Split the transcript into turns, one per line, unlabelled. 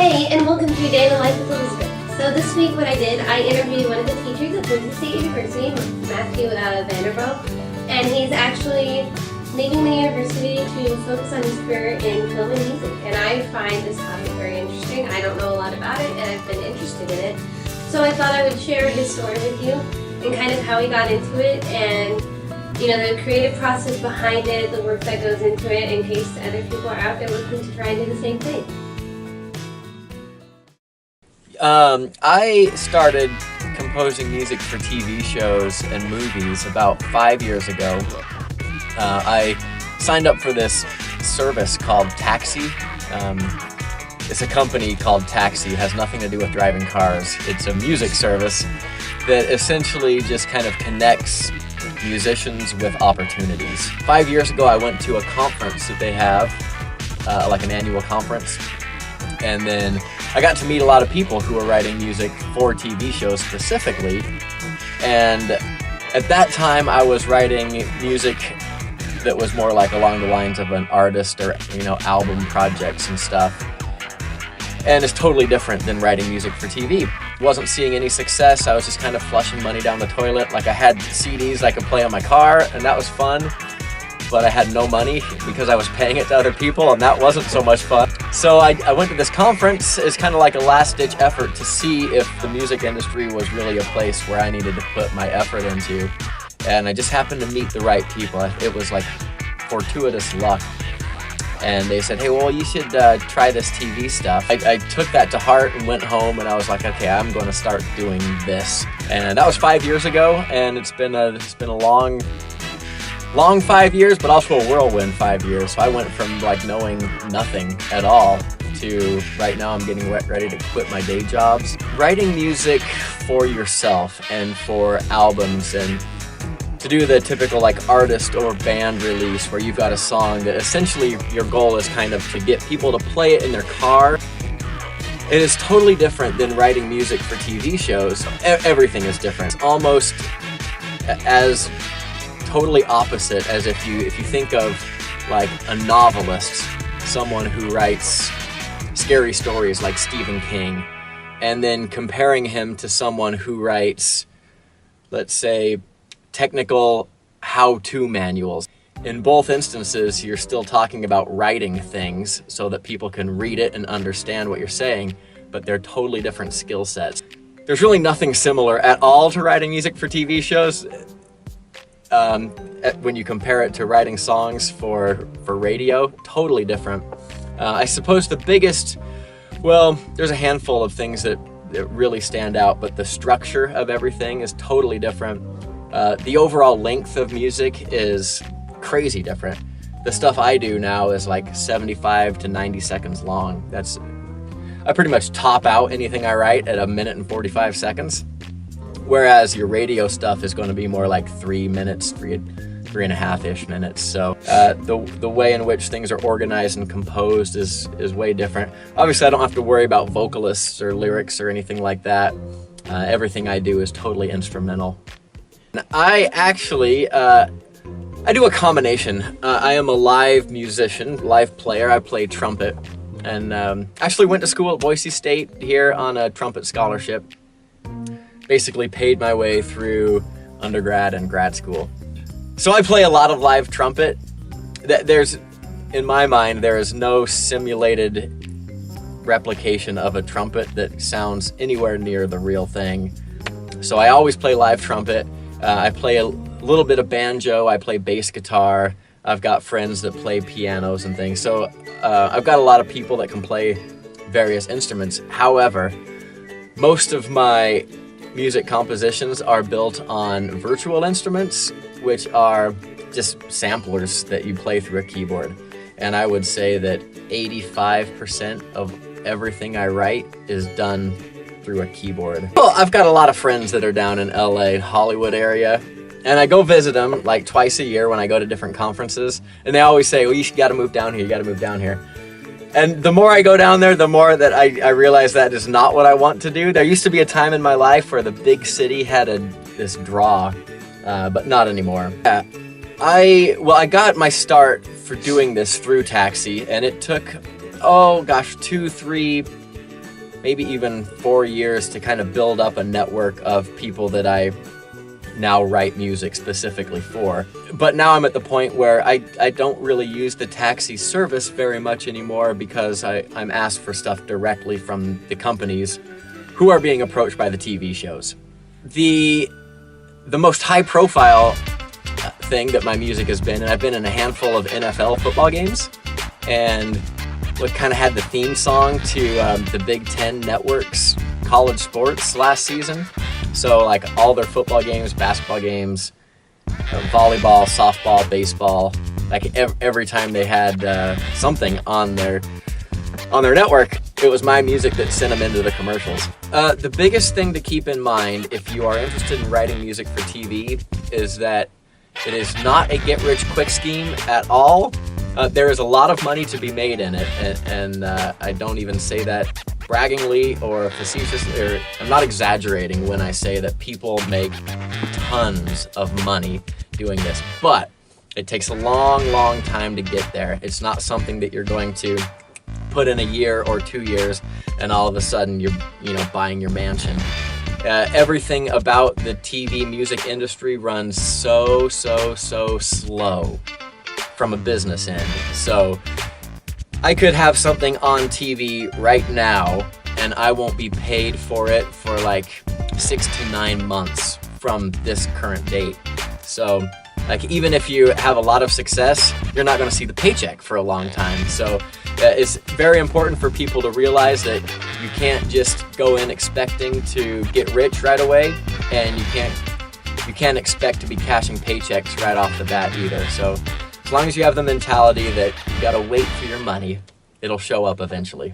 Hey, and welcome to A Day in the Life with Elizabeth. So this week what I did, I interviewed one of the teachers at Boise State University, Matthew Vander Boegh, and he's actually leaving the university to focus on his career in film and music. And I find this topic very interesting. I don't know a lot about it, and I've been interested in it. So I thought I would share his story with you and kind of how he got into it and the creative process behind it, the work that goes into it, in case other people are out there looking to try and do the same thing.
I started composing music for TV shows and movies about 5 years ago. I signed up for this service called Taxi. It's a company called Taxi. It has nothing to do with driving cars. It's a music service that essentially just kind of connects musicians with opportunities. 5 years ago, I went to a conference that they have, like an annual conference, and then I got to meet a lot of people who were writing music for TV shows specifically. And at that time, I was writing music that was more like along the lines of an artist or, album projects and stuff. And it's totally different than writing music for TV. Wasn't seeing any success. I was just kind of flushing money down the toilet. Like I had CDs I could play on my car, and that was fun. But I had no money because I was paying it to other people, and that wasn't so much fun. So I went to this conference as kind of like a last-ditch effort to see if the music industry was really a place where I needed to put my effort into. And I just happened to meet the right people. It was like fortuitous luck. And they said, hey, well, you should try this TV stuff. I took that to heart and went home, and I was like, okay, I'm going to start doing this. And that was 5 years ago, and it's been a long 5 years, but also a whirlwind 5 years. So I went from like knowing nothing at all to right now I'm getting ready to quit my day jobs. Writing music for yourself and for albums, and to do the typical like artist or band release where you've got a song that essentially your goal is kind of to get people to play it in their car. It is totally different than writing music for TV shows. Everything is different. It's almost as totally opposite as if you think of like a novelist, someone who writes scary stories like Stephen King, and then comparing him to someone who writes, let's say, technical how-to manuals. In both instances, you're still talking about writing things so that people can read it and understand what you're saying, but they're totally different skill sets. There's really nothing similar at all to writing music for TV shows. When you compare it to writing songs for radio, totally different. I suppose the biggest, there's a handful of things that really stand out, but the structure of everything is totally different. The overall length of music is crazy different. The stuff I do now is like 75 to 90 seconds long. I pretty much top out anything I write at 1 minute and 45 seconds. Whereas your radio stuff is going to be more like 3 minutes, three and a half-ish minutes. So the way in which things are organized and composed is way different. Obviously, I don't have to worry about vocalists or lyrics or anything like that. Everything I do is totally instrumental. I actually, I do a combination. I am a live musician, live player. I play trumpet, and actually went to school at Boise State here on a trumpet scholarship. Basically paid my way through undergrad and grad school. So I play a lot of live trumpet. In my mind, there is no simulated replication of a trumpet that sounds anywhere near the real thing. So I always play live trumpet. I play a little bit of banjo. I play bass guitar. I've got friends that play pianos and things. So I've got a lot of people that can play various instruments. However, most of my music compositions are built on virtual instruments, which are just samplers that you play through a keyboard. And I would say that 85% of everything I write is done through a keyboard. Well, I've got a lot of friends that are down in LA, Hollywood area, and I go visit them like twice a year when I go to different conferences, and they always say, well, you gotta move down here, you gotta move down here. And the more I go down there, the more that I realize that is not what I want to do. There used to be a time in my life where the big city had this draw, but not anymore. Yeah. I got my start for doing this through Taxi, and it took, 2-3 maybe even 4 years to kind of build up a network of people that I now write music specifically for. But now I'm at the point where I don't really use the taxi service very much anymore because I'm asked for stuff directly from the companies who are being approached by the TV shows. The most high profile thing that my music has been, and I've been in a handful of NFL football games, and what kind of had the theme song to the Big Ten Network's college sports last season. So like all their football games, basketball games, volleyball, softball, baseball, like every time they had something on their network, it was my music that sent them into the commercials. The biggest thing to keep in mind if you are interested in writing music for TV is that it is not a get-rich-quick scheme at all. There is a lot of money to be made in it, and I don't even say that braggingly or facetiously, or I'm not exaggerating when I say that people make tons of money doing this, but it takes a long time to get there. It's not something that you're going to put in a year or 2 years and all of a sudden you're buying your mansion. Everything about the TV music industry runs so slow from a business end. So I could have something on TV right now and I won't be paid for it for like 6 to 9 months from this current date. So like even if you have a lot of success, you're not going to see the paycheck for a long time. So it's very important for people to realize that you can't just go in expecting to get rich right away, and you can't expect to be cashing paychecks right off the bat either. So as long as you have the mentality that you got to wait for your money, it'll show up eventually.